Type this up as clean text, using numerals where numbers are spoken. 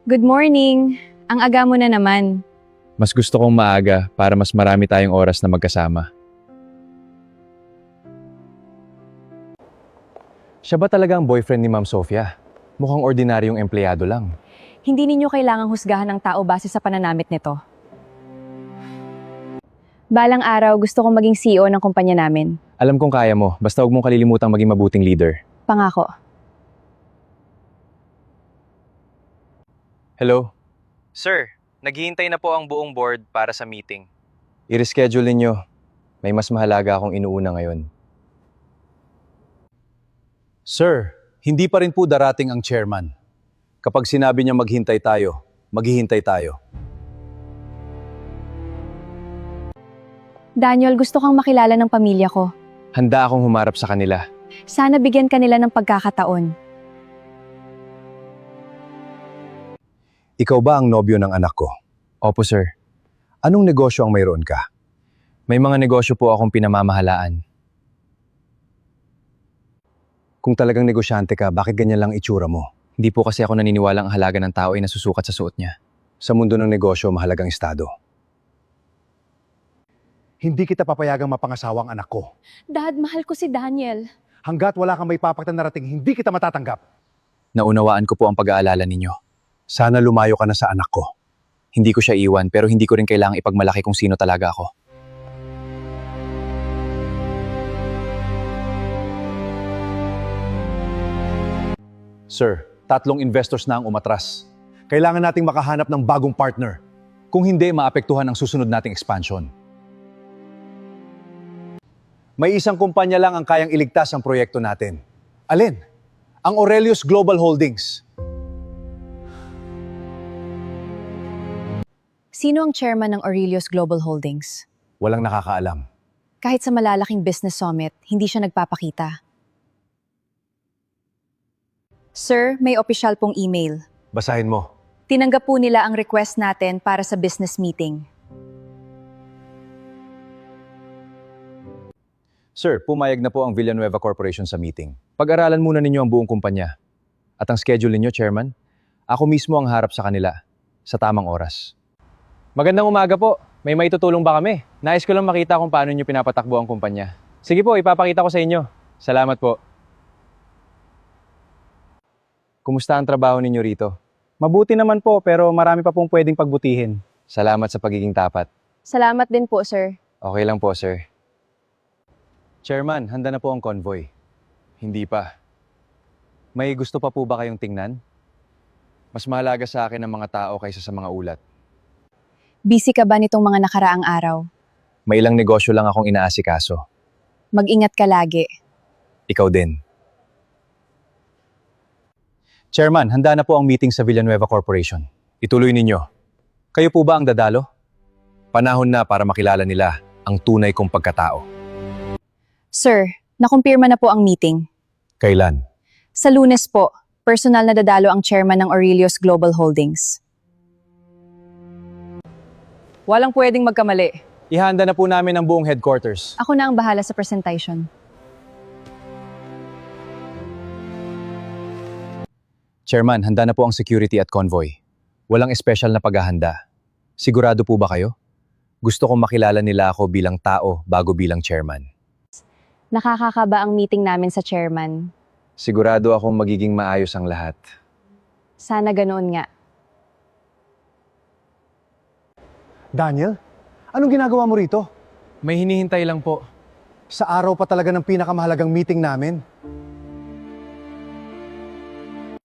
Good morning! Ang aga mo na naman. Mas gusto kong maaga para mas marami tayong oras na magkasama. Siya ba talaga ang boyfriend ni Ma'am Sofia? Mukhang ordinaryong empleyado lang. Hindi ninyo kailangang husgahan ng tao base sa pananamit nito. Balang araw, gusto kong maging CEO ng kumpanya namin. Alam kong kaya mo, basta huwag mong kalilimutang maging mabuting leader. Pangako. Hello? Sir, naghihintay na po ang buong board para sa meeting. I-reschedule ninyo. May mas mahalaga akong inuuna ngayon. Sir, hindi pa rin po darating ang chairman. Kapag sinabi niya maghintay tayo, maghihintay tayo. Daniel, gusto kang makilala ng pamilya ko. Handa akong humarap sa kanila. Sana bigyan kanila ng pagkakataon. Ikaw ba ang nobyo ng anak ko? Opo, sir. Anong negosyo ang mayroon ka? May mga negosyo po akong pinamamahalaan. Kung talagang negosyante ka, bakit ganyan lang itsura mo? Hindi po kasi ako naniniwala ang halaga ng tao ay nasusukat sa suot niya. Sa mundo ng negosyo, mahalagang estado. Hindi kita papayagang mapangasawa ang anak ko. Dad, mahal ko si Daniel. Hanggat wala kang may papakita na narating, hindi kita matatanggap. Naunawaan ko po ang pag-aalala ninyo. Sana lumayo ka na sa anak ko. Hindi ko siya iwan pero hindi ko rin kailangang ipagmalaki kung sino talaga ako. Sir, 3 investors na ang umatras. Kailangan nating makahanap ng bagong partner. Kung hindi, maapektuhan ang susunod nating expansion. May isang kumpanya lang ang kayang iligtas ang proyekto natin. Alin? Ang Aurelius Global Holdings. Sino ang chairman ng Aurelius Global Holdings? Walang nakakaalam. Kahit sa malalaking business summit, hindi siya nagpapakita. Sir, may opisyal pong email. Basahin mo. Tinanggap po nila ang request natin para sa business meeting. Sir, pumayag na po ang Villanueva Corporation sa meeting. Pag-aralan muna ninyo ang buong kumpanya. At ang schedule ninyo, Chairman, ako mismo ang harap sa kanila sa tamang oras. Magandang umaga po. May maitutulong ba kami? Nais ko lang makita kung paano nyo pinapatakbo ang kumpanya. Sige po, ipapakita ko sa inyo. Salamat po. Kumusta ang trabaho ninyo rito? Mabuti naman po pero marami pa pong pwedeng pagbutihin. Salamat sa pagiging tapat. Salamat din po, sir. Okay lang po, sir. Chairman, handa na po ang convoy. Hindi pa. May gusto pa po ba kayong tingnan? Mas mahalaga sa akin ang mga tao kaysa sa mga ulat. Busy ka ba nitong mga nakaraang araw? May ilang negosyo lang akong inaasikaso. Mag-ingat ka lagi. Ikaw din. Chairman, handa na po ang meeting sa Villanueva Corporation. Ituloy ninyo. Kayo po ba ang dadalo? Panahon na para makilala nila ang tunay kong pagkatao. Sir, nakumpirma na po ang meeting. Kailan? Sa Lunes po, personal na dadalo ang chairman ng Aurelius Global Holdings. Walang pwedeng magkamali. Ihanda na po namin ang buong headquarters. Ako na ang bahala sa presentation. Chairman, handa na po ang security at convoy. Walang espesyal na paghahanda. Sigurado po ba kayo? Gusto kong makilala nila ako bilang tao bago bilang chairman. Nakakakaba ang meeting namin sa chairman. Sigurado akong magiging maayos ang lahat. Sana ganoon nga. Daniel, anong ginagawa mo rito? May hinihintay lang po. Sa araw pa talaga ng pinakamahalagang meeting namin.